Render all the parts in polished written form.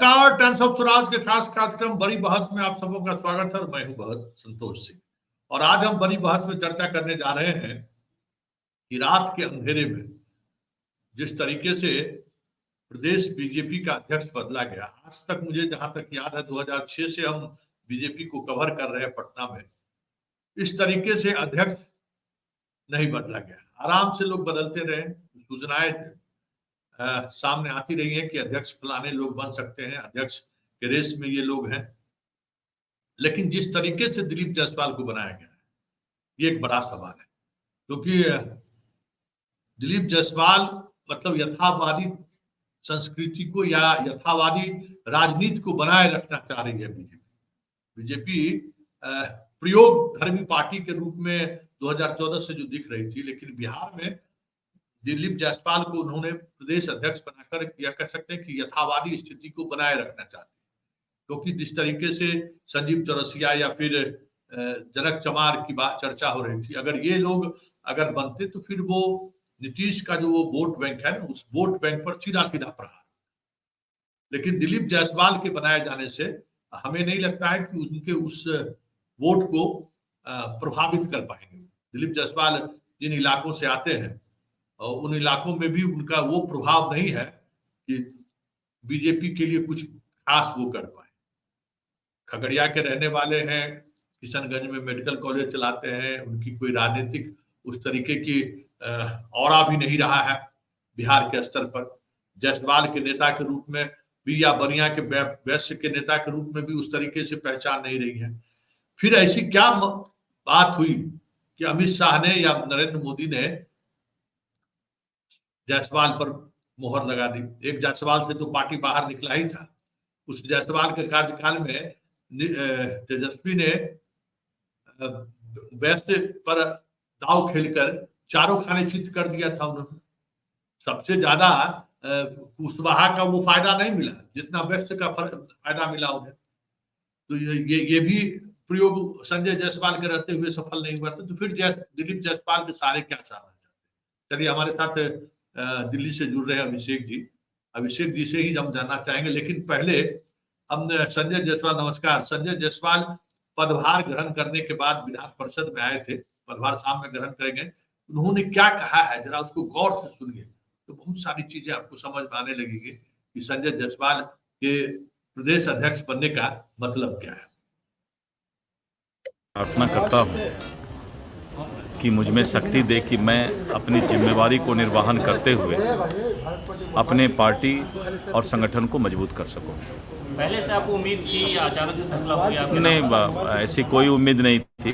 नमस्कार, times of Swaraj के खास कार्यक्रम बड़ी बहस में आप सबों का स्वागत है और मैं हूं बहुत संतोष सिंह। और आज हम बड़ी बहस में चर्चा करने जा रहे हैं कि रात के अंधेरे में जिस तरीके से प्रदेश बीजेपी का अध्यक्ष बदला गया, आज तक मुझे जहां तक याद है 2006 से हम बीजेपी को कवर कर रहे हैं पटना में, इस तरीके से अध्यक्ष नहीं बदला गया। आराम से लोग बदलते रहे, सूचनाएं सामने आती रही है कि अध्यक्ष फलाने लोग बन सकते हैं, अध्यक्ष के रेस में ये लोग हैं। लेकिन जिस तरीके से दिलीप जायसवाल को बनाया गया है, ये एक बड़ा सवाल है, क्योंकि दिलीप जायसवाल मतलब यथावादी संस्कृति को या यथावादी राजनीति को बनाए रखना चाह रही है बीजेपी प्रयोग धर्मी पार्टी के रूप में 2014 से जो दिख रही थी, लेकिन बिहार में दिलीप जायसवाल को उन्होंने प्रदेश अध्यक्ष बनाकर या कह सकते हैं कि यथावादी स्थिति को बनाए रखना चाहते हैं। क्योंकि जिस तरीके से संजीव चौरसिया या फिर जनक चमार की बात चर्चा हो रही थी, अगर ये लोग अगर बनते तो फिर वो नीतीश का जो वो वोट बैंक है, उस वोट बैंक पर सीधा सीधा प्रहार। लेकिन दिलीप जायसवाल के बनाए जाने से हमें नहीं लगता है कि उनके उस वोट को प्रभावित कर पाएंगे। दिलीप जायसवाल जिन इलाकों से आते हैं और उन इलाकों में भी उनका वो प्रभाव नहीं है कि बीजेपी के लिए कुछ खास वो कर पाए। खगड़िया के रहने वाले हैं, किशनगंज में मेडिकल कॉलेज चलाते हैं, उनकी कोई राजनीतिक उस तरीके की औरा भी नहीं रहा है बिहार के स्तर पर। जायसवाल के नेता के रूप में भी या बनिया के वैश्य के नेता के रूप में भी उस तरीके से पहचान नहीं रही है। फिर ऐसी क्या बात हुई कि अमित शाह ने या नरेंद्र मोदी ने जायसवाल पर मोहर लगा दी। एक जायसवाल से तो पार्टी बाहर निकला ही था। उस जायसवाल के कार्यकाल में तेजस्वी ने वैश्य पर दाव खेलकर चारों खाने चित कर दिया था उन्होंने। सबसे ज्यादा कुशवाहा का वो फायदा नहीं मिला जितना वैश्य का फायदा मिला उन्हें। तो ये भी प्रयोग संजय जायसवाल के रहते हुए सफल नहीं हुआ। तो फिर दिलीप जायसवाल के सारे क्या साधना चाहते। चलिए, हमारे साथ दिल्ली से जुड़ रहे हैं अभिषेक जी से ही हम जानना चाहेंगे। लेकिन पहले हम संजय जायसवाल, नमस्कार। संजय जायसवाल पदभार ग्रहण करने के बाद विधान परिषद में आए थे, पदभार शाम में ग्रहण करेंगे। उन्होंने क्या कहा है जरा उसको गौर से सुनिए, तो बहुत सारी चीजें आपको समझ में आने लगेगी कि संजय जायसवाल के प्रदेश अध्यक्ष बनने का मतलब क्या है। प्रार्थना करता हूँ कि मुझ में शक्ति दे कि मैं अपनी जिम्मेवारी को निर्वहन करते हुए अपने पार्टी और संगठन को मजबूत कर सकूं। पहले से आपको उम्मीद थी, अचानक से फैसला हो गया? नहीं, ऐसी कोई उम्मीद नहीं थी।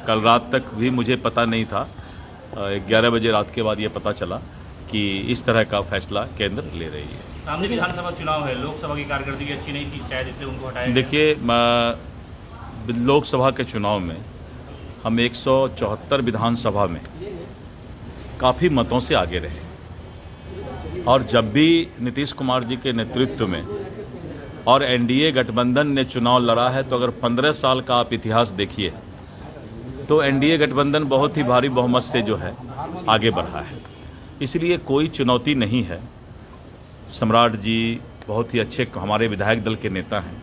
कल रात तक भी मुझे पता नहीं था। 11 बजे रात के बाद ये पता चला कि इस तरह का फैसला केंद्र ले रही है। सामने विधानसभा चुनाव है, लोकसभा की कारकर्दगी अच्छी नहीं थी शायद, इसलिए उनको हटाया। देखिए, लोकसभा के चुनाव में हम 174 विधानसभा में काफ़ी मतों से आगे रहे। और जब भी नीतीश कुमार जी के नेतृत्व में और एनडीए गठबंधन ने चुनाव लड़ा है, तो अगर 15 साल का आप इतिहास देखिए तो एनडीए गठबंधन बहुत ही भारी बहुमत से जो है आगे बढ़ा है। इसलिए कोई चुनौती नहीं है। सम्राट जी बहुत ही अच्छे हमारे विधायक दल के नेता हैं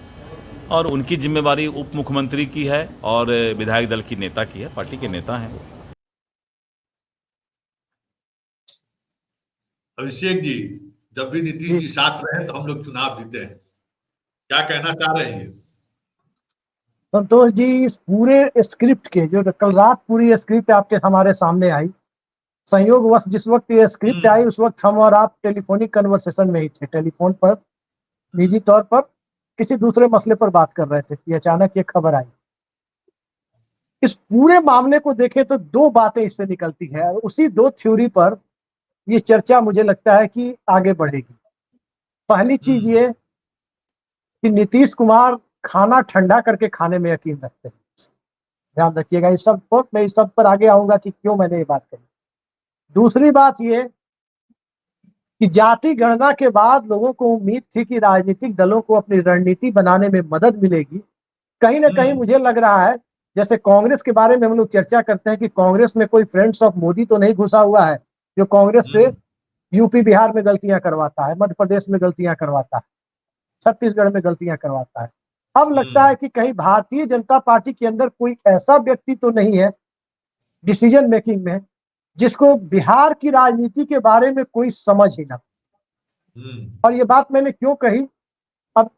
और उनकी जिम्मेवारी उप मुख्यमंत्री की है और विधायक दल की नेता की है, पार्टी के नेता हैं। अभिषेक जी, जब भी नीतीश जी साथ रहे तो हम लोग चुनाव जीते हैं, क्या कहना चाह रहे हैं? संतोष जी, इस पूरे स्क्रिप्ट के जो कल रात पूरी स्क्रिप्ट आपके हमारे सामने आई, संयोगवश जिस वक्त ये स्क्रिप्ट आई उस वक्त हम और आप टेलीफोनिक कन्वर्सेशन में ही थे। टेलीफोन पर निजी तौर पर किसी दूसरे मसले पर बात कर रहे थे कि अचानक ये खबर आई। इस पूरे मामले को देखें तो दो बातें इससे निकलती है और उसी दो थ्योरी पर ये चर्चा मुझे लगता है कि आगे बढ़ेगी। पहली चीज ये कि नीतीश कुमार खाना ठंडा करके खाने में यकीन रखते हैं। ध्यान रखिएगा इस सब पर, मैं इस सब पर आगे आऊंगा कि क्यों मैंने ये बात कही। दूसरी बात ये कि जाति गणना के बाद लोगों को उम्मीद थी कि राजनीतिक दलों को अपनी रणनीति बनाने में मदद मिलेगी। कहीं ना कहीं मुझे लग रहा है, जैसे कांग्रेस के बारे में हम लोग चर्चा करते हैं कि कांग्रेस में कोई फ्रेंड्स ऑफ मोदी तो नहीं घुसा हुआ है जो कांग्रेस से यूपी बिहार में गलतियां करवाता है, मध्य प्रदेश में गलतियां करवाता है। छत्तीसगढ़ में गलतियां करवाता है। अब लगता है कि कहीं भारतीय जनता पार्टी के अंदर कोई ऐसा व्यक्ति तो नहीं है डिसीजन मेकिंग में जिसको बिहार की राजनीति के बारे में कोई समझ ही ना। और ये बात मैंने क्यों कही, अब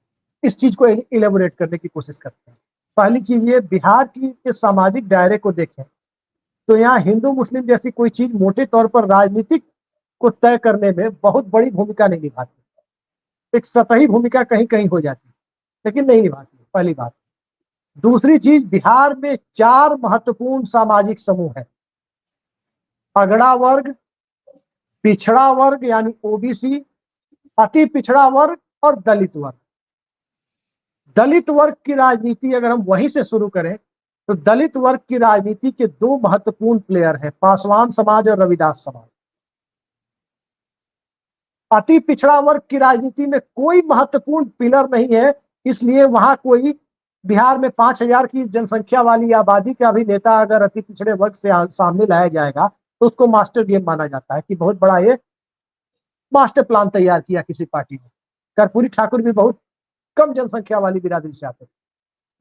इस चीज को इलेबोरेट करने की कोशिश करते हैं। पहली चीज ये, बिहार की सामाजिक दायरे को देखें तो यहाँ हिंदू मुस्लिम जैसी कोई चीज मोटे तौर पर राजनीतिक को तय करने में बहुत बड़ी भूमिका नहीं निभाती। एक सतही भूमिका कहीं कहीं हो जाती है लेकिन नहीं निभाती, पहली बात। दूसरी चीज, बिहार में 4 महत्वपूर्ण सामाजिक समूह है, अगड़ा वर्ग, पिछड़ा वर्ग यानी ओबीसी, अति पिछड़ा वर्ग और दलित वर्ग। दलित वर्ग की राजनीति अगर हम वहीं से शुरू करें तो दलित वर्ग की राजनीति के 2 महत्वपूर्ण प्लेयर हैं, पासवान समाज और रविदास समाज। अति पिछड़ा वर्ग की राजनीति में कोई महत्वपूर्ण पिलर नहीं है, इसलिए वहां कोई बिहार में 5,000 की जनसंख्या वाली आबादी का भी नेता अगर अति पिछड़े वर्ग से सामने लाया जाएगा तो उसको मास्टर गेम माना जाता है कि बहुत बड़ा ये मास्टर प्लान तैयार किया किसी पार्टी ने। कर्पूरी ठाकुर भी बहुत कम जनसंख्या वाली बिरादरी से आते,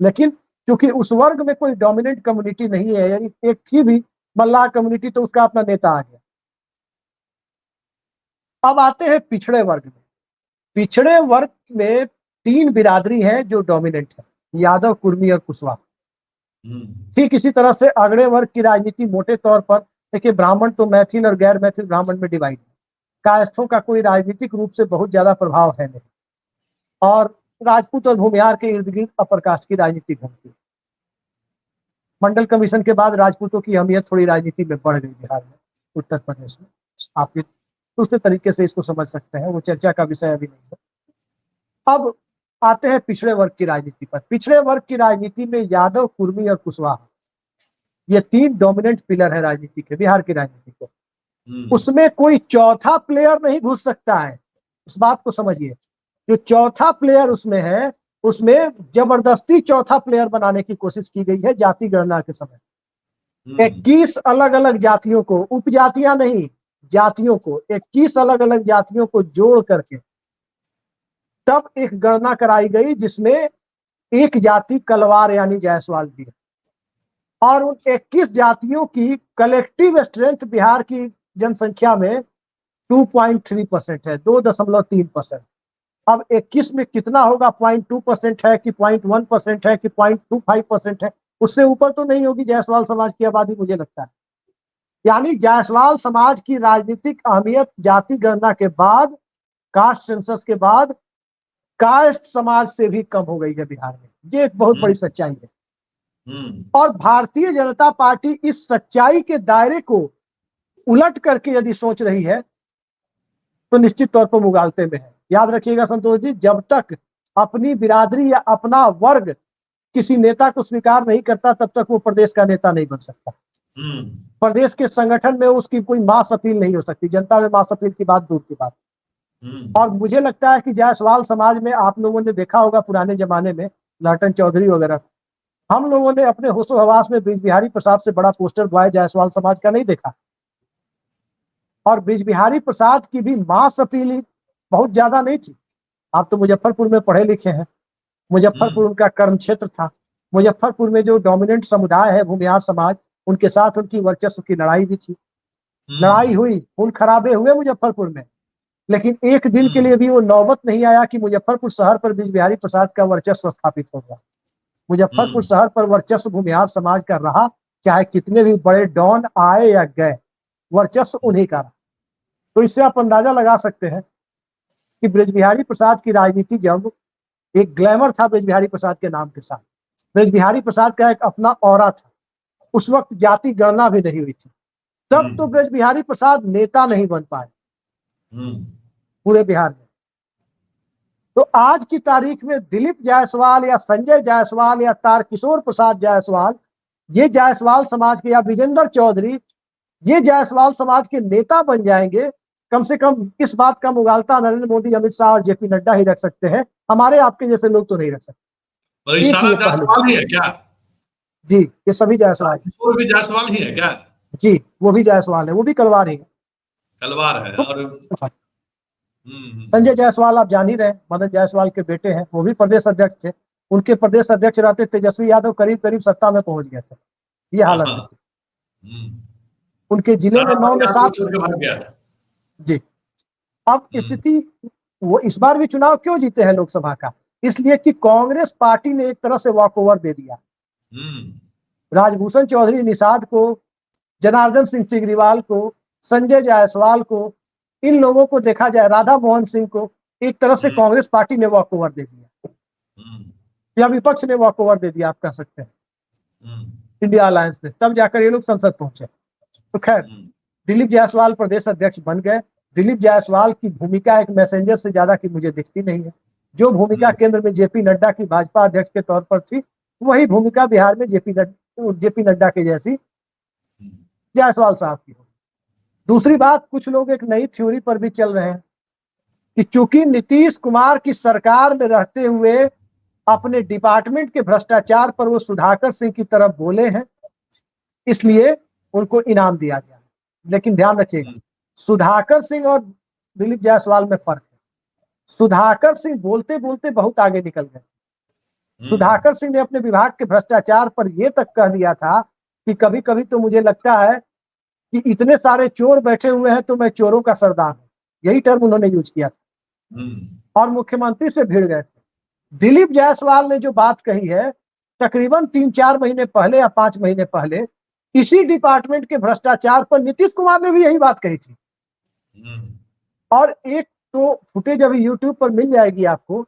लेकिन क्योंकि उस वर्ग में कोई डोमिनेंट कम्युनिटी नहीं है, यानी एक थी भी मल्लाह कम्युनिटी, तो उसका अपना नेता आ गया। अब आते हैं पिछड़े वर्ग में। पिछड़े वर्ग में 3 बिरादरी है जो डोमिनेंट है, यादव, कुर्मी और कुशवाहा। ठीक इसी तरह से अगड़े वर्ग की राजनीति मोटे तौर पर देखिए, ब्राह्मण तो मैथिल और गैर मैथिल ब्राह्मण में डिवाइड है। कायस्थों का कोई राजनीतिक रूप से बहुत ज्यादा प्रभाव है नहीं, और राजपूत और भूमिहार के इर्द गिर्द अपर कास्ट की राजनीति घूमती है। मंडल कमीशन के बाद राजपूतों की अहमियत थोड़ी राजनीति में बढ़ गई बिहार में, उत्तर प्रदेश में। आप दूसरे तरीके से इसको समझ सकते हैं, वो चर्चा का विषय अभी नहीं है। अब आते हैं पिछड़े वर्ग की राजनीति पर। पिछड़े वर्ग की राजनीति में यादव, कुर्मी और कुशवाहा, ये 3 डोमिनेंट पिलर है राजनीति के, बिहार की राजनीति को। उसमें कोई चौथा प्लेयर नहीं घुस सकता है, इस बात को समझिए। जो चौथा प्लेयर उसमें है, उसमें जबरदस्ती चौथा प्लेयर बनाने की कोशिश की गई है जाति गणना के समय। 21 अलग अलग जातियों को, उपजातियां नहीं, जातियों को 21 अलग अलग जातियों को जोड़ करके तब एक गणना कराई गई जिसमें एक जाति कलवार यानी जायसवाल भी है। और उन 21 जातियों की कलेक्टिव स्ट्रेंथ बिहार की जनसंख्या में 2.3% है, 2.3%। अब 21 में कितना होगा, 0.2% है कि 0.1% है कि 0.25% है, उससे ऊपर तो नहीं होगी जायसवाल समाज की आबादी, मुझे लगता है। यानी जायसवाल समाज की राजनीतिक अहमियत जाति गणना के बाद, कास्ट सेंसस के बाद, कास्ट समाज से भी कम हो गई है बिहार में। ये एक बहुत बड़ी सच्चाई है। और भारतीय जनता पार्टी इस सच्चाई के दायरे को उलट करके यदि सोच रही है तो निश्चित तौर पर मुगालते में है। याद रखिएगा संतोष जी, जब तक अपनी बिरादरी या अपना वर्ग किसी नेता को स्वीकार नहीं करता तब तक वो प्रदेश का नेता नहीं बन सकता। प्रदेश के संगठन में उसकी कोई मास अपील नहीं हो सकती, जनता में मास अपील की बात दूर की बात। और मुझे लगता है कि जायसवाल समाज में आप लोगों ने देखा होगा पुराने जमाने में लाटन चौधरी वगैरह, हम लोगों ने अपने होशो हवास में ब्रिज बिहारी प्रसाद से बड़ा पोस्टर बॉय जायसवाल समाज का नहीं देखा। और ब्रिज बिहारी प्रसाद की भी मास अपील बहुत ज्यादा नहीं थी। आप तो मुजफ्फरपुर में पढ़े लिखे हैं, मुजफ्फरपुर उनका कर्म क्षेत्र था। मुजफ्फरपुर में जो डोमिनेंट समुदाय है भूमिहार समाज, उनके साथ उनकी वर्चस्व की लड़ाई भी थी। लड़ाई हुई, खून खराबे हुए मुजफ्फरपुर में, लेकिन एक दिन के लिए भी वो नौबत नहीं आया कि मुजफ्फरपुर शहर पर ब्रिज बिहारी प्रसाद का वर्चस्व स्थापित हो गया। मुजफ्फरपुर शहर पर वर्चस्व भूमिहार समाज का रहा, चाहे कितने भी बड़े डॉन आए या गए, वर्चस्व उन्हीं का रहा। तो इससे आप अंदाजा लगा सकते हैं कि ब्रिज बिहारी प्रसाद की राजनीति, जब एक ग्लैमर था ब्रिज बिहारी प्रसाद के नाम के साथ, ब्रिज बिहारी प्रसाद का एक अपना ऑरा था, उस वक्त जाति गणना भी नहीं हुई थी, तब तो ब्रिज बिहारी प्रसाद नेता नहीं बन पाए पूरे बिहार में। तो आज की तारीख में दिलीप जायसवाल या संजय जायसवाल या तारकिशोर प्रसाद जायसवाल, ये जायसवाल समाज के, या विजेंद्र चौधरी, ये जायसवाल समाज के नेता बन जाएंगे, कम से कम इस बात का मुगालता नरेंद्र मोदी, अमित शाह और जेपी नड्डा ही रख सकते हैं। हमारे आपके जैसे लोग तो नहीं रख सकते। ये सारा जायसवाल ही है क्या? जी, ये सभी जायसवाल, वो भी जायसवाल ही है क्या? जी, वो भी जायसवाल है, वो भी कलवार ही है। कलवार है। और संजय जायसवाल आप जान ही रहे हैं, मदन जायसवाल के बेटे हैं, वो भी प्रदेश अध्यक्ष थे। उनके प्रदेश अध्यक्ष रहते तेजस्वी यादव करीब करीब सत्ता में पहुंच गए थे, ये हालत है। उनके जिले में 9 में 7 छोड़ के भाग गया था। जी। अब स्थिति, वो इस बार भी चुनाव क्यों जीते हैं लोकसभा का? इसलिए कि कांग्रेस पार्टी ने एक तरह से वॉक ओवर दे दिया। राजभूषण चौधरी निषाद को, जनार्दन सिंह सिग्रीवाल को, संजय जायसवाल को, इन लोगों को देखा जाए, राधा मोहन सिंह को, एक तरह से कांग्रेस पार्टी ने वॉक ओवर दे दिया, या विपक्ष ने वॉक ओवर दे दिया, आप कह सकते हैं, इंडिया अलायंस ने। तब जाकर ये लोग संसद पहुंचे। तो खैर, दिलीप जायसवाल प्रदेश अध्यक्ष बन गए। दिलीप जायसवाल की भूमिका एक मैसेंजर से ज्यादा की मुझे दिखती नहीं है। जो भूमिका केंद्र में जेपी नड्डा की भाजपा अध्यक्ष के तौर पर थी, वही भूमिका बिहार में जेपी नड्डा के जैसी जायसवाल साहब की हो। दूसरी बात, कुछ लोग एक नई थ्योरी पर भी चल रहे हैं कि चूंकि नीतीश कुमार की सरकार में रहते हुए अपने डिपार्टमेंट के भ्रष्टाचार पर वो सुधाकर सिंह की तरफ बोले हैं, इसलिए उनको इनाम दिया गया। लेकिन ध्यान रखिएगा, सुधाकर सिंह और दिलीप जायसवाल में फर्क है। सुधाकर सिंह बोलते बोलते बहुत आगे निकल गए। सुधाकर सिंह ने अपने विभाग के भ्रष्टाचार पर यह तक कह दिया था कि कभी कभी तो मुझे लगता है कि इतने सारे चोर बैठे हुए हैं तो मैं चोरों का सरदार हूं, यही टर्म उन्होंने यूज किया था, और मुख्यमंत्री से भिड़ गए थे। दिलीप जायसवाल ने जो बात कही है, तकरीबन 3-4 महीने पहले या 5 महीने पहले इसी डिपार्टमेंट के भ्रष्टाचार पर नीतीश कुमार ने भी यही बात कही थी। और एक तो फुटेज अभी यूट्यूब पर मिल जाएगी आपको,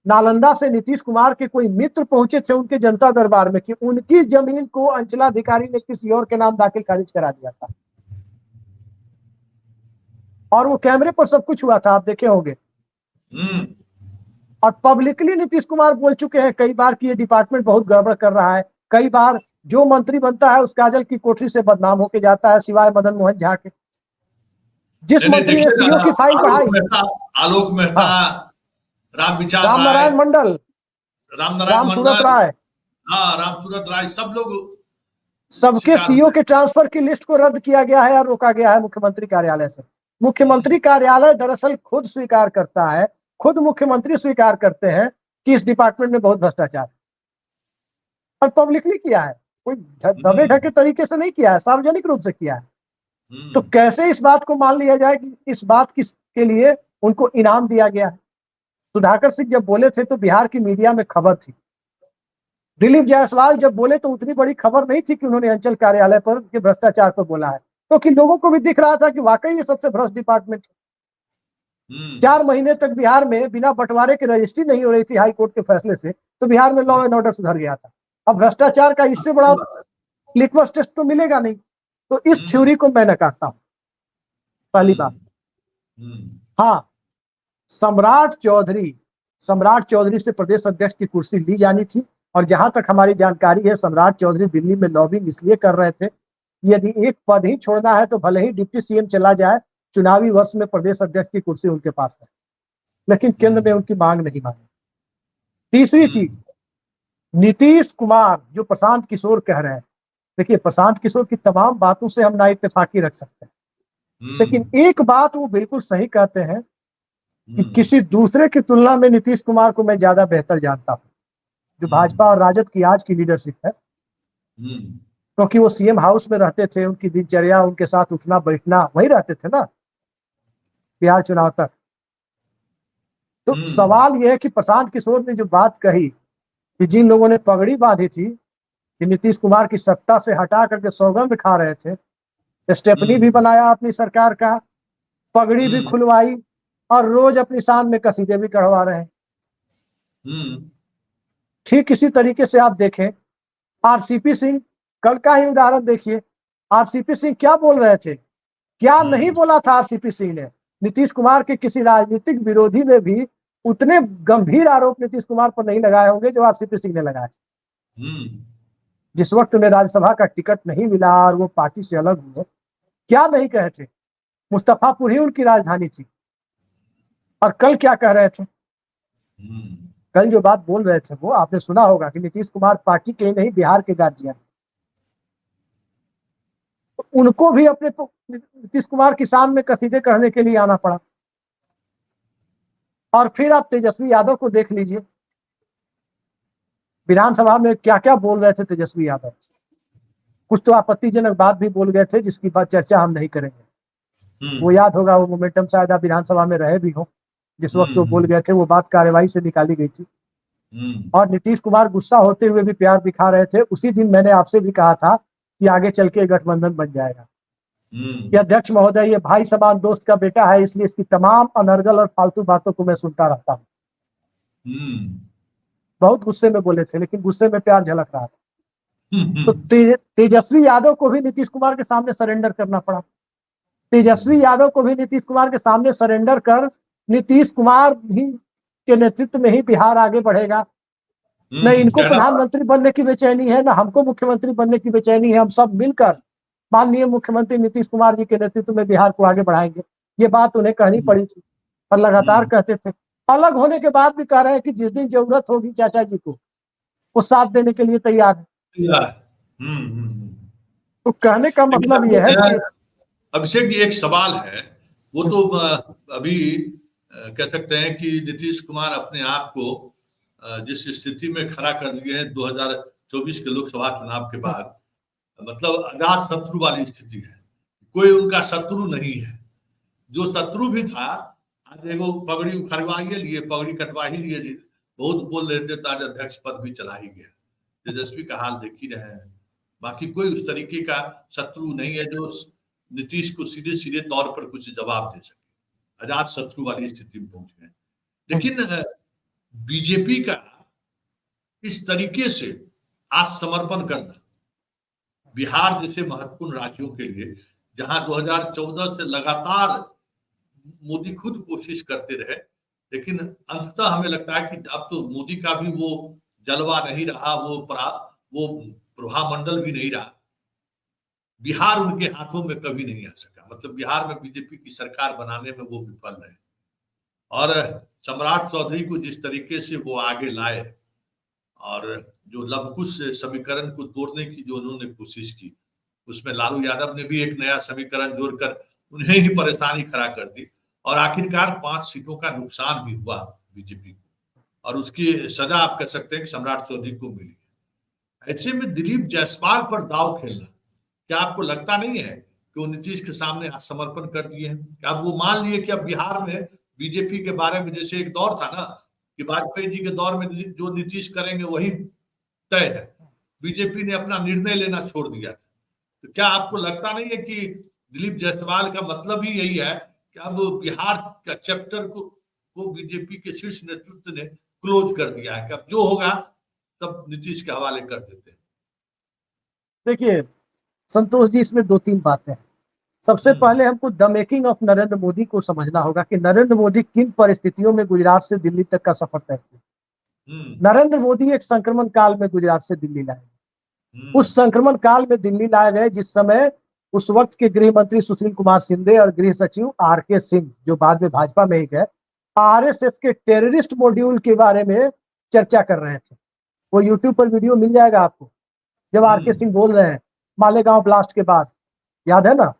नालंदा से नीतीश कुमार के कोई मित्र पहुंचे थे उनके जनता दरबार में कि उनकी जमीन को अंचलाधिकारी ने किसी और के नाम दाखिल खारिज करा दिया था, और वो कैमरे पर सब कुछ हुआ था, आप देखे होंगे। और पब्लिकली नीतीश कुमार बोल चुके हैं कई बार कि ये डिपार्टमेंट बहुत गड़बड़ कर रहा है। कई बार जो मंत्री बनता है उस काजल की कोठरी से बदनाम होके जाता है, सिवाय मदन मोहन झा के। जिस मंत्री ने सीओ की फाइल बढ़ाई, आलोक मेहता, रामविचार रामनारायण मंडल, रामसूरत राय, रामसूरत राय, सब लोग, सबके सीओ के ट्रांसफर की लिस्ट को रद्द किया गया है और रोका गया है मुख्यमंत्री कार्यालय से। मुख्यमंत्री कार्यालय दरअसल खुद स्वीकार करता है, खुद मुख्यमंत्री स्वीकार करते हैं कि इस डिपार्टमेंट में बहुत भ्रष्टाचार, और पब्लिकली किया है, कोई दबे ढके तरीके से नहीं किया है, सार्वजनिक रूप से किया है। तो कैसे इस बात को मान लिया जाए कि इस बात के लिए उनको इनाम दिया गया है? सुधाकर सिंह जब बोले थे तो बिहार की मीडिया में खबर थी। दिलीप जायसवाल जब बोले तो उतनी बड़ी खबर नहीं थी कि उन्होंने अंचल कार्यालय पर के भ्रष्टाचार पर बोला है, क्योंकि लोगों को भी दिख रहा था कि वाकई ये सबसे भ्रष्ट डिपार्टमेंट है। 4 महीने तक बिहार में बिना बंटवारे की रजिस्ट्री नहीं हो रही थी हाई कोर्ट के फैसले से, तो बिहार में लॉ एंड ऑर्डर सुधर गया था। अब भ्रष्टाचार का इससे बड़ा लिटमस टेस्ट तो मिलेगा नहीं। तो इस थ्योरी को मैं नकारता हूं, पहली बात। हाँ, सम्राट चौधरी से प्रदेश अध्यक्ष की कुर्सी ली जानी थी, और जहां तक हमारी जानकारी है सम्राट चौधरी दिल्ली में लॉबिंग इसलिए कर रहे थे, यदि एक पद ही छोड़ना है तो भले ही डिप्टी सीएम चला जाए, चुनावी वर्ष में प्रदेश अध्यक्ष की कुर्सी उनके पास है, लेकिन केंद्र ने उनकी मांग नहीं मानी। तीसरी चीज, नीतीश कुमार जो प्रशांत किशोर कह रहे हैं, देखिए प्रशांत किशोर की तमाम बातों से हम ना इत्तेफाकी रख सकते हैं, लेकिन एक बात वो बिल्कुल सही कहते हैं कि किसी दूसरे की तुलना में नीतीश कुमार को मैं ज्यादा बेहतर जानता हूं, जो भाजपा और राजद की आज की लीडरशिप है, क्योंकि वो सीएम हाउस में रहते थे, उनकी दिनचर्या, उनके साथ उठना बैठना वही रहते थे ना बिहार चुनाव तक। तो सवाल यह है कि प्रशांत किशोर ने जो बात कही कि जिन लोगों ने पगड़ी बांधी थी कि नीतीश कुमार की सत्ता से हटा करके सौगंध खा रहे थे, स्टेपनी भी बनाया अपनी सरकार का, पगड़ी भी खुलवाई, और रोज अपनी शान में कसीदे भी कढ़वा रहे हैं। ठीक इसी तरीके से आप देखें आरसीपी सिंह, कल का ही उदाहरण देखिए, आरसीपी सिंह क्या बोल रहे थे, क्या नहीं बोला था आरसीपी सिंह ने। नीतीश कुमार के किसी राजनीतिक विरोधी ने भी उतने गंभीर आरोप नीतीश कुमार पर नहीं लगाए होंगे जो आरसीपी सिंह ने लगाए। जिस वक्त उन्हें राज्यसभा का टिकट नहीं मिला और वो पार्टी से अलग हुए, क्या नहीं कहे थे, मुस्तफापुर ही उनकी राजधानी थी। और कल क्या कह रहे थे, कल जो बात बोल रहे थे वो आपने सुना होगा कि नीतीश कुमार पार्टी के ही नहीं बिहार के गार्जियन, तो उनको भी अपने नीतीश कुमार की शान में कसीदे कहने के लिए आना पड़ा। और फिर आप तेजस्वी यादव को देख लीजिए, विधानसभा में क्या क्या बोल रहे थे तेजस्वी यादव। कुछ तो आपत्तिजनक बात भी बोल गए थे जिसकी बात चर्चा हम नहीं करेंगे। वो याद होगा, वो मोमेंटम शायद आप विधानसभा में रहे भी हो, जिस वक्त वो बोल गए थे, वो बात कार्यवाही से निकाली गई थी। और नीतीश कुमार गुस्सा होते हुए भी प्यार दिखा रहे थे। उसी दिन मैंने आपसे भी कहा था कि आगे चल के गठबंधन बन जाएगा। कि अध्यक्ष महोदय ये भाई समान दोस्त का बेटा है, इसलिए इसकी तमाम अनर्गल और फालतू बातों को मैं सुनता रहता हूँ। बहुत गुस्से में बोले थे, लेकिन गुस्से में प्यार झलक रहा था। तो तेजस्वी यादव को भी नीतीश कुमार के सामने सरेंडर करना पड़ा। तेजस्वी यादव को भी नीतीश कुमार के सामने सरेंडर कर नीतीश कुमार ही के नेतृत्व में ही बिहार आगे बढ़ेगा। न इनको प्रधानमंत्री बनने की बेचैनी है, न हमको मुख्यमंत्री बनने की बेचैनी है। हम सब मिलकर माननीय मुख्यमंत्री नीतीश कुमार जी के नेतृत्व में बिहार को आगे बढ़ाएंगे। ये बात उन्हें कहनी पड़ी थी और लगातार कहते थे। अलग होने के बाद भी कह रहे हैं कि जिस दिन जरूरत होगी चाचा जी को, वो साथ देने के लिए तैयार है। तो कहने का मतलब यह है कि अभिषेक जी एक सवाल है, वो तो अभी कह सकते हैं कि नीतीश कुमार अपने आप को जिस स्थिति में खड़ा कर लिए हैं 2024 के लोकसभा चुनाव के बाद, मतलब अजात शत्रु वाली स्थिति है। कोई उनका शत्रु नहीं है। जो शत्रु भी था, आज देखो पगड़ी उखड़वा ही लिए, पगड़ी कटवा ही लिए, बहुत बोल रहे थे तो आज अध्यक्ष पद भी चला ही गया। तेजस्वी का हाल देख ही रहे हैं। बाकी कोई उस तरीके का शत्रु नहीं है जो नीतीश को सीधे सीधे तौर पर कुछ जवाब दे सके। अजात शत्रु वाली स्थिति में पहुंच गए। लेकिन बीजेपी का इस तरीके से आज समर्पण करना बिहार जैसे महत्वपूर्ण राज्यों के लिए, जहां 2014 से लगातार मोदी खुद कोशिश करते रहे, लेकिन अंततः हमें लगता है कि अब तो मोदी का भी वो जलवा नहीं रहा, वो प्रभामंडल भी नहीं रहा। बिहार उनके हाथों में कभी नहीं आ सका। मतलब बिहार में बीजेपी की सरकार बनाने में वो विफल रहे। और सम्राट चौधरी को जिस तरीके से वो आगे लाए और जो लवकुश समीकरण को तोड़ने की जो उन्होंने कोशिश की, उसमें लालू यादव ने भी एक नया समीकरण जोड़कर उन्हें ही परेशानी खड़ा कर दी। और आखिरकार 5 सीटों का नुकसान भी हुआ बीजेपी को, और उसकी सजा आप कह सकते हैं कि सम्राट चौधरी को मिली। ऐसे में दिलीप जायसवाल पर दाव खेलना, क्या आपको लगता नहीं है कि वो नीतीश के सामने समर्पण कर दिए हैं? क्या वो मान लिए कि अब बिहार में बीजेपी के बारे में, जैसे एक दौर था ना कि वाजपेयी जी के दौर में जो नीतीश करेंगे वही तय है, बीजेपी ने अपना निर्णय लेना छोड़ दिया था। तो क्या आपको लगता नहीं है कि दिलीप जायसवाल का मतलब ही यही है कि अब बिहार का चैप्टर को बीजेपी के शीर्ष नेतृत्व ने क्लोज कर दिया है कि अब जो होगा तब नीतीश के हवाले कर देते हैं? देखिए संतोष जी, इसमें 2-3 बातें हैं। सबसे पहले हमको the making of Narendra Modi को समझना होगा कि नरेंद्र मोदी किन परिस्थितियों में गुजरात से दिल्ली तक का सफर तय किया। नरेंद्र मोदी एक संक्रमण काल में गुजरात से दिल्ली लाए गए। उस संक्रमण काल में दिल्ली लाए गए जिस समय उस वक्त के गृह मंत्री सुशील कुमार शिंदे और गृह सचिव आर.के. सिंह, जो बाद में भाजपा में ही गए, आरएसएस के टेररिस्ट मॉड्यूल के बारे में चर्चा कर रहे थे। वो यूट्यूब पर वीडियो मिल जाएगा आपको, जब आर.के. सिंह बोल रहे हैं मालेगांव ब्लास्ट के बाद, याद है ना।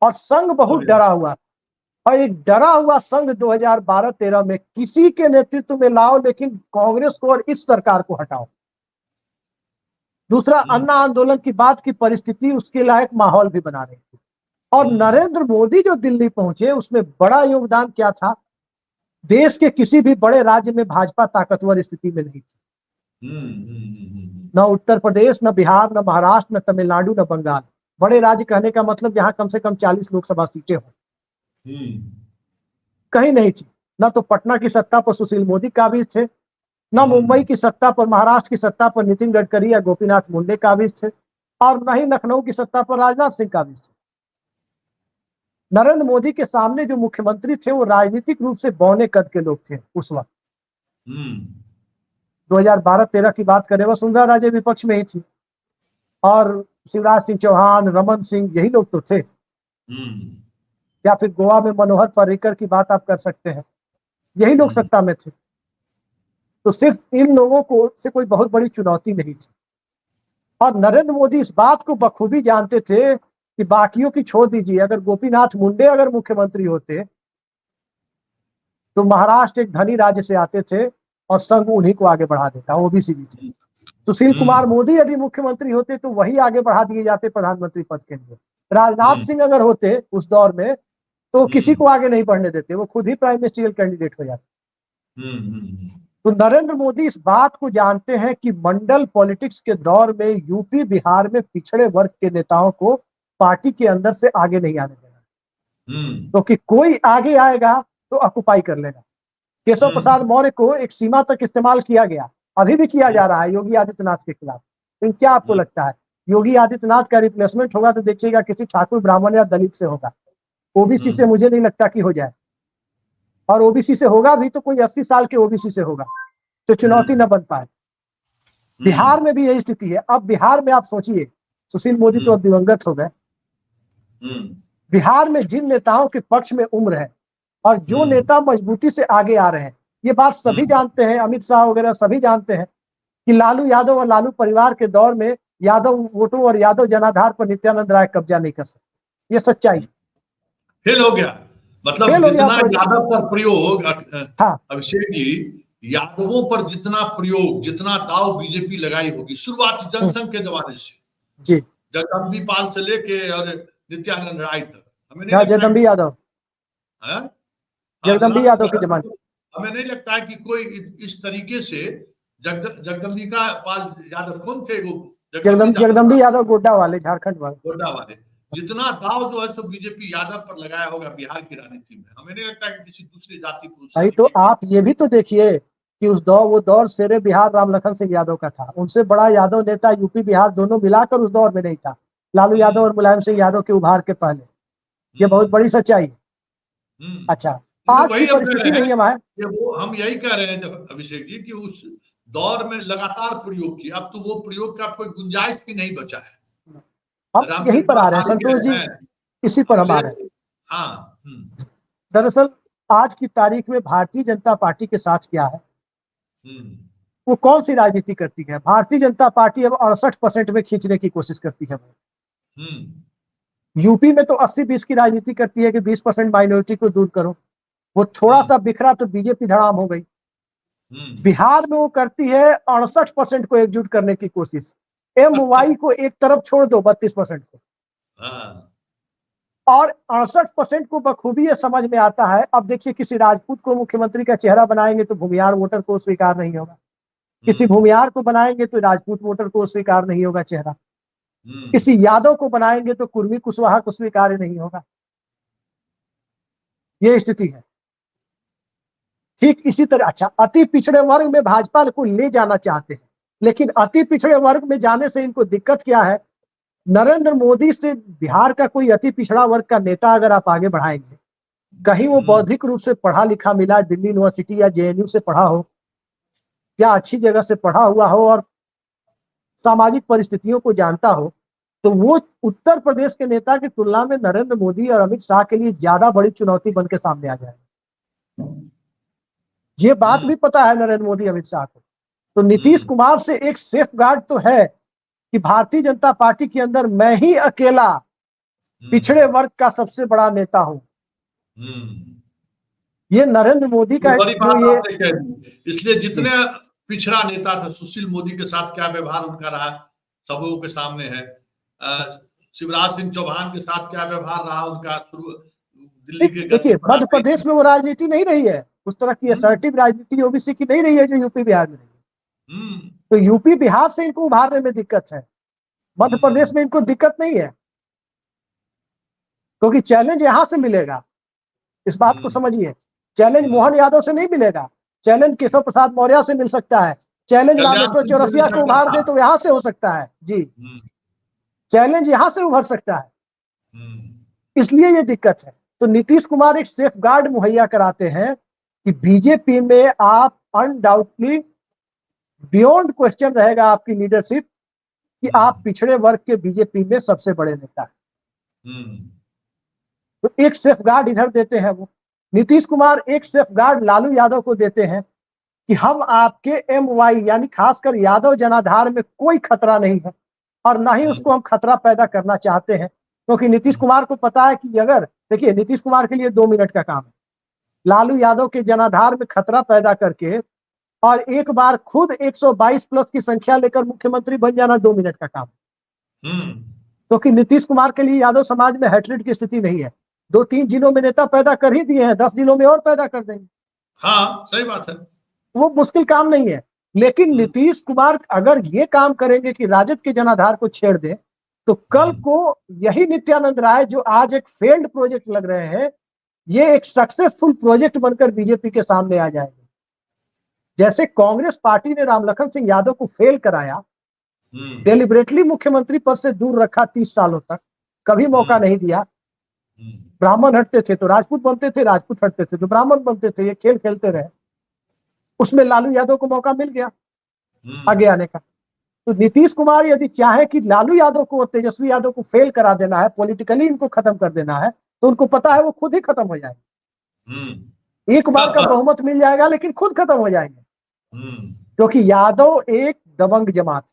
और संघ बहुत डरा हुआ, और एक डरा हुआ संघ 2012-13 में किसी के नेतृत्व में लाओ, लेकिन कांग्रेस को और इस सरकार को हटाओ। दूसरा, अन्ना आंदोलन की बात की परिस्थिति उसके लायक माहौल भी बना रही थी। और नरेंद्र मोदी जो दिल्ली पहुंचे, उसमें बड़ा योगदान क्या था? देश के किसी भी बड़े राज्य में भाजपा ताकतवर स्थिति में नहीं थी। न उत्तर प्रदेश, न बिहार, न महाराष्ट्र, न तमिलनाडु, न बंगाल। बड़े राज्य कहने का मतलब जहां कम से कम 40 लोकसभा सीटें हो, कहीं नहीं थी। न तो पटना की सत्ता पर सुशील मोदी काबिज थे, न मुंबई की सत्ता पर, महाराष्ट्र की सत्ता पर नितिन गडकरी या गोपीनाथ मुंडे काबिज थे, और न ही लखनऊ की सत्ता पर राजनाथ सिंह काबिज थे। नरेंद्र मोदी के सामने जो मुख्यमंत्री थे वो राजनीतिक रूप से बौने कद के लोग थे उस वक्त। 2012-13 की बात करें, वसुंधरा राजे विपक्ष में ही थी, और शिवराज सिंह चौहान, रमन सिंह, यही लोग तो थे। या फिर गोवा में मनोहर पर्रिकर की बात आप कर सकते हैं, यही लोग सत्ता में थे। तो सिर्फ इन लोगों को से कोई बहुत बड़ी चुनौती नहीं थी। और नरेंद्र मोदी इस बात को बखूबी जानते थे कि बाकियों की छोड़ दीजिए, अगर गोपीनाथ मुंडे अगर मुख्यमंत्री होते तो महाराष्ट्र एक धनी राज्य से आते थे और संघ उन्हीं को आगे बढ़ा देता, ओबीसी भी थे। सुशील कुमार मोदी यदि मुख्यमंत्री होते तो वही आगे बढ़ा दिए जाते प्रधानमंत्री पद के लिए। राजनाथ सिंह अगर होते उस दौर में तो किसी को आगे नहीं बढ़ने देते, वो खुद ही प्राइम मिनिस्ट्रियल कैंडिडेट हो जाते। तो नरेंद्र मोदी इस बात को जानते हैं कि मंडल पॉलिटिक्स के दौर में यूपी बिहार में पिछड़े वर्ग के नेताओं को पार्टी के अंदर से आगे नहीं आने देना, क्योंकि कोई आगे आएगा तो ऑक्युपाई कर लेगा। केशव प्रसाद मौर्य को एक सीमा तक इस्तेमाल किया गया, अभी भी किया जा रहा है योगी आदित्यनाथ के खिलाफ। तो क्या आपको लगता है योगी आदित्यनाथ का रिप्लेसमेंट होगा तो देखिएगा किसी ठाकुर ब्राह्मण या दलित से होगा, ओबीसी से मुझे नहीं लगता कि हो जाए, और ओबीसी से होगा भी तो कोई 80 साल के ओबीसी से होगा, तो चुनौती न बन पाए। बिहार में भी यही स्थिति है। अब बिहार में आप सोचिए, सुशील मोदी तो अब दिवंगत हो गए, बिहार में जिन नेताओं के पक्ष में उम्र है और जो नेता मजबूती से आगे आ रहे हैं, ये बात सभी जानते हैं, अमित शाह वगैरह सभी जानते हैं कि लालू यादव और लालू परिवार के दौर में यादव वोटों और यादव जनाधार पर नित्यानंद राय कब्जा नहीं कर सकते, ये सच्चाई। फेल हो गया, मतलब जितना यादव पर प्रयोग, हाँ अभिषेक जी, यादवों पर जितना प्रयोग, जितना दाव बीजेपी लगाई होगी शुरुआती जनसंघ के जमाने से जी, जगदम्बी पाल से लेके और नित्यानंद राय तक, हमें नहीं जगदम्बी यादव, जगदम्बी यादव के जमाने, हमें नहीं लगता है कि कोई इस तरीके से जगदम्बिका पाल यादव कौन थे, वो जगदम्बी यादव गोड्डा वाले, झारखंड वाले, गोड्डा वाले, जितना दाव जो है सो बीजेपी यादव पर लगाया होगा बिहार की राजनीति में, हमें नहीं लगता कि किसी दूसरी जाति को। भाई तो आप ये भी तो देखिए कि वो दौर शेरे बिहार राम लखन सिंह यादव का था, उनसे बड़ा यादव नेता यूपी बिहार दोनों मिलाकर उस दौर में नहीं था, लालू यादव और मुलायम सिंह यादव के उभार के पहले। ये बहुत बड़ी सच्चाई है। अच्छा, आज की परिस्थिति नहीं है वो हम यही कह रहे हैं अभिषेक जी कि उस दौर में लगातार प्रयोग किया, अब तो वो प्रयोग का कोई गुंजाइश भी नहीं बचा है। अब यही पर आ रहे हैं संतोष जी, इसी पर हम आ रहे हैं। हाँ, दरअसल आज की तारीख में भारतीय जनता पार्टी के साथ क्या है, वो कौन सी राजनीति करती है। भारतीय जनता पार्टी अब 68% में खींचने की कोशिश करती है। यूपी में तो 80-20 की राजनीति करती है कि 20% माइनॉरिटी को दूर करो, वो थोड़ा सा बिखरा तो बीजेपी धड़ाम हो गई। बिहार में वो करती है 68% को एकजुट करने की कोशिश, MY को एक तरफ छोड़ दो 32% को, और 68% को बखूबी ये समझ में आता है। अब देखिए किसी राजपूत को मुख्यमंत्री का चेहरा बनाएंगे तो भूमिहार वोटर को स्वीकार नहीं होगा, किसी भूमिहार को बनाएंगे तो राजपूत वोटर को स्वीकार नहीं होगा चेहरा, किसी यादव को बनाएंगे तो कुर्मी कुशवाहा को स्वीकार नहीं होगा। ये स्थिति है। ठीक इसी तरह, अच्छा, अति पिछड़े वर्ग में भाजपा को ले जाना चाहते हैं, लेकिन अति पिछड़े वर्ग में जाने से इनको दिक्कत क्या है, नरेंद्र मोदी से बिहार का कोई अति पिछड़ा वर्ग का नेता अगर आप आगे बढ़ाएंगे, कहीं वो बौद्धिक रूप से पढ़ा लिखा मिला, दिल्ली यूनिवर्सिटी या JNU से पढ़ा हो या अच्छी जगह से पढ़ा हुआ हो और सामाजिक परिस्थितियों को जानता हो, तो वो उत्तर प्रदेश के नेता की तुलना में नरेंद्र मोदी और अमित शाह के लिए ज्यादा बड़ी चुनौती बन के सामने आ जाएगा। ये बात भी पता है नरेंद्र मोदी अमित शाह को। तो नीतीश कुमार से एक सेफ गार्ड तो है कि भारतीय जनता पार्टी के अंदर मैं ही अकेला पिछड़े वर्ग का सबसे बड़ा नेता हूं। ये नरेंद्र मोदी का जो ये, इसलिए जितने पिछड़ा नेता था, सुशील मोदी के साथ क्या व्यवहार उनका रहा सब लोगों के सामने है, शिवराज सिंह चौहान के साथ क्या व्यवहार रहा उनका, दिल्ली के, देखिए मध्य प्रदेश में वो राजनीति नहीं रही है, उस तरह की असर्टिव राजनीति ओबीसी की नहीं रही है जो यूपी बिहार में रही है। तो यूपी बिहार से इनको उभारने में दिक्कत है, मध्य प्रदेश में इनको दिक्कत नहीं है, क्योंकि चैलेंज यहां से मिलेगा। इस बात को समझिए, चैलेंज मोहन यादव से नहीं मिलेगा, चैलेंज केशव प्रसाद मौर्य से मिल सकता है, चैलेंज रामेश्वर चौरसिया को उभार दे तो यहां से हो सकता है जी, चैलेंज यहां से उभर सकता है, इसलिए ये दिक्कत है। तो नीतीश कुमार एक सेफ गार्ड मुहैया कराते हैं कि बीजेपी में आप अनडाउटली बियॉन्ड क्वेश्चन रहेगा आपकी लीडरशिप कि आप पिछड़े वर्ग के बीजेपी में सबसे बड़े नेता हैं। तो एक सेफ गार्ड इधर देते हैं वो। नीतीश कुमार एक सेफ गार्ड लालू यादव को देते हैं कि हम आपके MY यानी खासकर यादव जनाधार में कोई खतरा नहीं है और ना ही उसको हम खतरा पैदा करना चाहते हैं, क्योंकि नीतीश कुमार को पता है कि अगर, देखिए नीतीश कुमार के लिए 2 मिनट का काम है, लालू यादव के जनाधार में खतरा पैदा करके और एक बार खुद 122 प्लस की संख्या लेकर मुख्यमंत्री बन जाना 2 मिनट का काम। क्योंकि नीतीश कुमार के लिए यादव समाज में हैट्रिड की स्थिति नहीं है। 2-3 जिलों में नेता पैदा कर ही दिए हैं, 10 जिलों में और पैदा कर देंगे। हाँ सही बात है, वो मुश्किल काम नहीं है। लेकिन नीतीश कुमार अगर ये काम करेंगे कि राजद के जनाधार को छेड़ दें, तो कल को यही नित्यानंद राय जो आज एक फेल्ड प्रोजेक्ट लग रहे हैं, ये एक सक्सेसफुल प्रोजेक्ट बनकर बीजेपी के सामने आ जाएंगे। जैसे कांग्रेस पार्टी ने रामलखन सिंह यादव को फेल कराया, डेलिबरेटली मुख्यमंत्री पद से दूर रखा 30 सालों तक, कभी मौका नहीं दिया। ब्राह्मण हटते थे तो राजपूत बनते थे, राजपूत हटते थे तो ब्राह्मण बनते थे, ये खेल खेलते रहे। उसमें लालू यादव को मौका मिल गया आगे आने का। तो नीतीश कुमार यदि चाहे कि लालू यादव को और तेजस्वी यादव को फेल करा देना है, पॉलिटिकली इनको खत्म कर देना है, तो उनको पता है वो खुद ही खत्म हो जाएंगे। एक बार का बहुमत मिल जाएगा लेकिन खुद खत्म हो जाएंगे, क्योंकि यादव एक दबंग जमात है।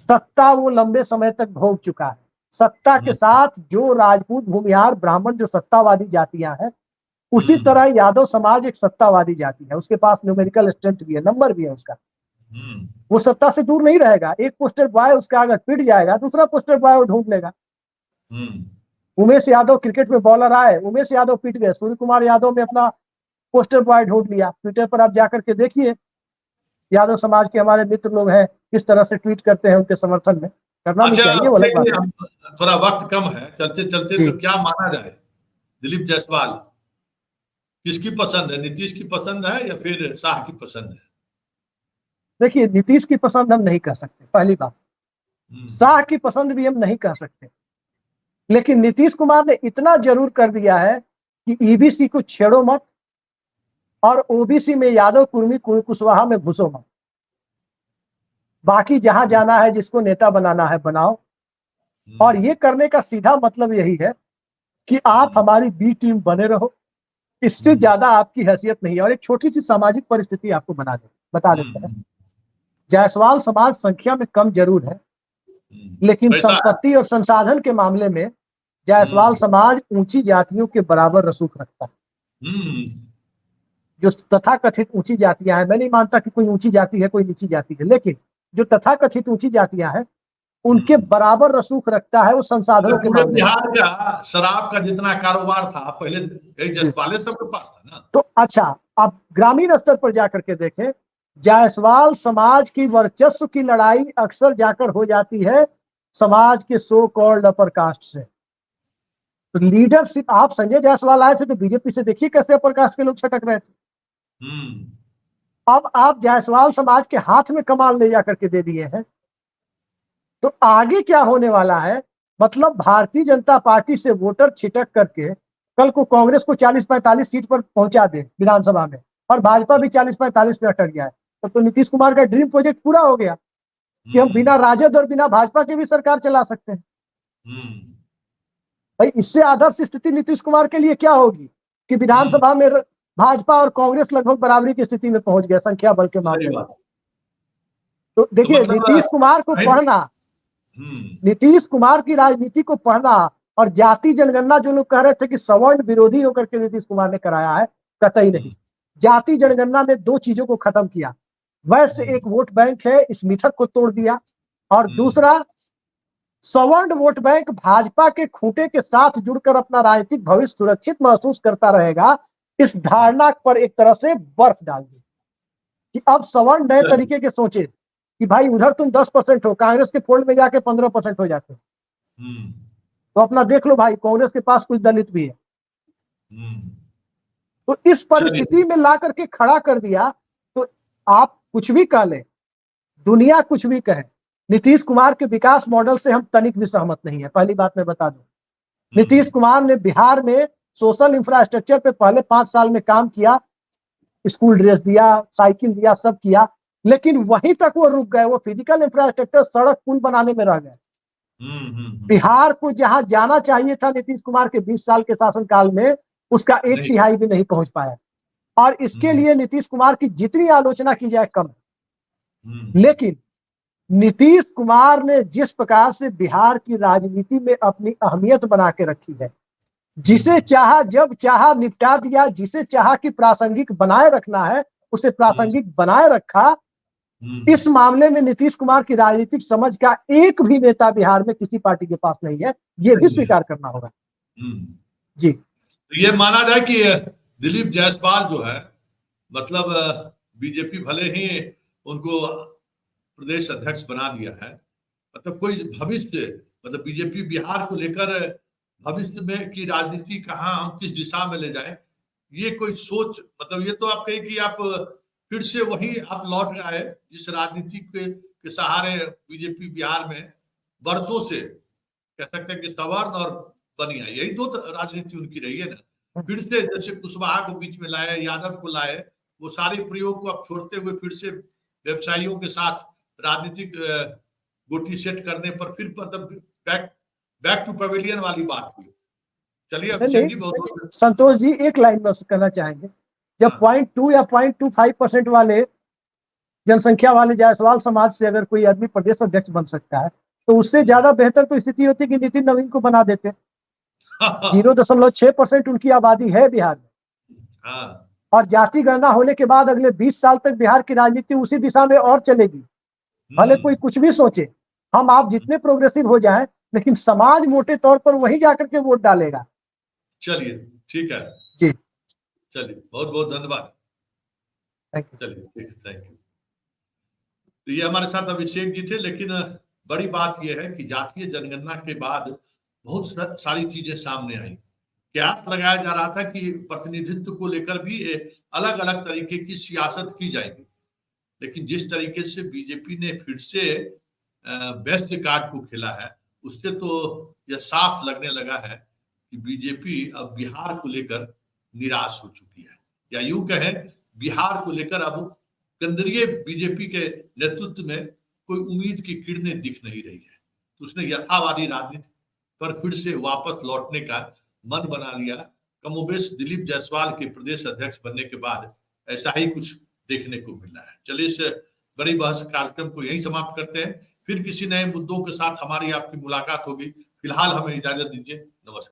सत्ता वो लंबे समय तक भोग चुका है। सत्ता के साथ जो राजपूत, भूमिहार, ब्राह्मण जो सत्तावादी जातियां हैं, उसी तरह यादव समाज एक सत्तावादी जाति है। उसके पास न्यूमेरिकल स्ट्रेंथ भी है, नंबर भी है उसका। वो सत्ता से दूर नहीं रहेगा। एक पोस्टर बॉय उसका अगर पिट जाएगा, दूसरा पोस्टर बॉय वो ढूंढ लेगा। उमेश यादव क्रिकेट में बॉलर आए, उमेश यादव पिट गए, सूर्य कुमार यादव ने अपना पोस्टर बॉय ढूंढ लिया। ट्विटर पर आप जाकर के देखिए, यादव समाज के हमारे मित्र लोग हैं, किस तरह से ट्वीट करते हैं उनके समर्थन में। करना भी चाहिए, वो अलग बात है। थोड़ा वक्त कम है, चलते चलते तो क्या माना जाए, दिलीप जायसवाल किसकी पसंद है? नीतीश की पसंद है या फिर शाह की पसंद है? देखिए, नीतीश की पसंद हम नहीं कर सकते, पहली बात। शाह की पसंद भी हम नहीं कर सकते। लेकिन नीतीश कुमार ने इतना जरूर कर दिया है कि ईबीसी को छेड़ो मत और ओबीसी में यादव, कुर्मी, कुशवाहा में घुसो मत। बाकी जहां जाना है, जिसको नेता बनाना है बनाओ। और ये करने का सीधा मतलब यही है कि आप हमारी बी टीम बने रहो, इससे ज्यादा आपकी हैसियत नहीं है। और एक छोटी सी सामाजिक परिस्थिति आपको बता देते हैं। जायसवाल समाज संख्या में कम जरूर है, लेकिन संपत्ति और संसाधन के मामले में जायसवाल समाज ऊंची जातियों के बराबर रसूख रखता है। जो तथाकथित ऊंची जातियां हैं, मैं नहीं मानता कि कोई ऊंची जाति है कोई नीची जाति है, लेकिन जो तथाकथित ऊंची जातियां हैं उनके बराबर रसूख रखता है वो संसाधनों के मामले में। बिहार का शराब का जितना कारोबार था पहले जायसवाल सबके पास था ना। तो अच्छा, आप ग्रामीण स्तर पर जाकर के देखें, जायसवाल समाज की वर्चस्व की लड़ाई अक्सर जाकर हो जाती है समाज के सो कॉल्ड अपर कास्ट से। तो लीडरशिप, आप संजय जायसवाल आए थे तो बीजेपी से देखिए कैसे अपर कास्ट के लोग छटक रहे थे। अब आप जायसवाल समाज के हाथ में कमाल ले जाकर के दे दिए हैं, तो आगे क्या होने वाला है? मतलब भारतीय जनता पार्टी से वोटर छिटक करके कल को कांग्रेस को 40-45 सीट पर पहुंचा दे विधानसभा में, और भाजपा भी 40-45 पे अटक गया है, तो नीतीश कुमार का ड्रीम प्रोजेक्ट पूरा हो गया कि हम बिना राजद और बिना भाजपा के भी सरकार चला सकते हैं। भाई, इससे आदर्श स्थिति नीतीश कुमार के लिए क्या होगी कि विधानसभा में भाजपा और कांग्रेस लगभग बराबरी की स्थिति में पहुंच गए संख्या बल के मामले में। तो देखिए, नीतीश कुमार को पढ़ना, नीतीश कुमार की राजनीति को पढ़ना, और जाति जनगणना जो लोग कह रहे थे कि सवर्ण विरोधी होकर के नीतीश कुमार ने कराया है, कतई नहीं। जाति जनगणना ने 2 चीजों को खत्म किया। वैसे एक वोट बैंक है, इस मिथक को तोड़ दिया, और दूसरा सवर्ण वोट बैंक भाजपा के खूंटे के साथ जुड़कर अपना राजनीतिक भविष्य सुरक्षित महसूस करता रहेगा, इस धारणा पर एक तरह से बर्फ डाल दी कि अब सवर्ण नए तरीके के सोचे कि भाई उधर तुम 10% हो, कांग्रेस के फोल्ड में जाके 15% हो जाते हो, तो अपना देख लो भाई, कांग्रेस के पास कुछ दलित भी है। तो इस परिस्थिति में ला करके खड़ा कर दिया। तो आप कुछ भी कह ले, दुनिया कुछ भी कहे, नीतीश कुमार के विकास मॉडल से हम तनिक भी सहमत नहीं है। पहली बात मैं बता दूं, नीतीश कुमार ने बिहार में सोशल इंफ्रास्ट्रक्चर पे पहले 5 साल में काम किया, स्कूल ड्रेस दिया, साइकिल दिया, सब किया, लेकिन वहीं तक वो रुक गए। वो फिजिकल इंफ्रास्ट्रक्चर, सड़क, पुल बनाने में रह गए। बिहार को जहां जाना चाहिए था नीतीश कुमार के 20 साल के शासनकाल में, उसका 1/3 भी नहीं पहुंच पाया। और इसके लिए नीतीश कुमार की जितनी आलोचना की जाए कम है। लेकिन नीतीश कुमार ने जिस प्रकार से बिहार की राजनीति में अपनी अहमियत बना के रखी है, जिसे चाहा जब चाहा निपटा दिया, जिसे चाहा कि प्रासंगिक बनाए रखना है उसे प्रासंगिक बनाए रखा। इस मामले में नीतीश कुमार की राजनीतिक समझ का एक भी नेता बिहार में किसी पार्टी के पास नहीं है, ये भी स्वीकार करना होगा। जी, तो ये माना जाए कि दिलीप जायसवाल जो है, मतलब बीजेपी भले ही उनको प्रदेश अध्यक्ष बना दिया है, मतलब कोई भविष्य, मतलब बीजेपी बिहार को लेकर भविष्य में की राजनीति कहाँ हम किस दिशा में ले जाए, ये कोई सोच, मतलब ये तो आप कहें कि आप फिर से वही आप लौट आए जिस राजनीति के सहारे बीजेपी बिहार में वर्षों से कह सकते हैं कि सवर्ण और बनिया, यही दो राजनीति उनकी रही है ना। फिर से जैसे कुशवाहा को बीच में लाए, यादव को लाए, वो सारे प्रयोग को अब छोड़ते हुए फिर से व्यवसायियों के साथ राजनीतिक गोटी सेट करने पर फिर मतलब बैक टू पवेलियन वाली बात हुई। चलिए अभिषेक जी, बहुत संतोष जी एक लाइन में कहना चाहेंगे, जब 0.2 या 0.25% वाले जनसंख्या वाले जायसवाल समाज से अगर कोई आदमी प्रदेश अध्यक्ष बन सकता है तो उससे ज्यादा बेहतर तो स्थिति होती कि नितिन नवीन को बना देते। 0.6% उनकी आबादी है बिहार में, और जाति गणना होने के बाद अगले 20 साल तक बिहार की राजनीति उसी दिशा में और चलेगी। भले कोई कुछ भी सोचे, हम आप जितने प्रोग्रेसिव हो जाएं, लेकिन समाज मोटे तौर पर वही जाकर के वोट डालेगा। चलिए ठीक है जी, चलिए बहुत बहुत धन्यवाद। चलिए ठीक है, थैंक यू। तो ये हमारे साथ अभिषेक जी थे, लेकिन बड़ी बात यह है कि जातीय जनगणना के बाद बहुत सारी चीजें सामने आई। कयास लगाया जा रहा था कि प्रतिनिधित्व को लेकर भी अलग अलग तरीके की सियासत की जाएगी, लेकिन जिस तरीके से बीजेपी ने फिर से बेस्ट कार्ड को खेला है, उससे तो यह साफ लगने लगा है कि बीजेपी अब बिहार को लेकर निराश हो चुकी है, या यूं कहें बिहार को लेकर अब केंद्रीय बीजेपी के नेतृत्व में कोई उम्मीद की किरणें दिख नहीं रही है। तो उसने यथावादी राजनीति पर फिर से वापस लौटने का मन बना लिया। कमोबेश दिलीप जायसवाल के प्रदेश अध्यक्ष बनने के बाद ऐसा ही कुछ देखने को मिल रहा है। चलिए इस बड़ी बहस कार्यक्रम को यहीं समाप्त करते हैं, फिर किसी नए मुद्दों के साथ हमारी आपकी मुलाकात होगी। फिलहाल हमें इजाजत दीजिए, नमस्कार।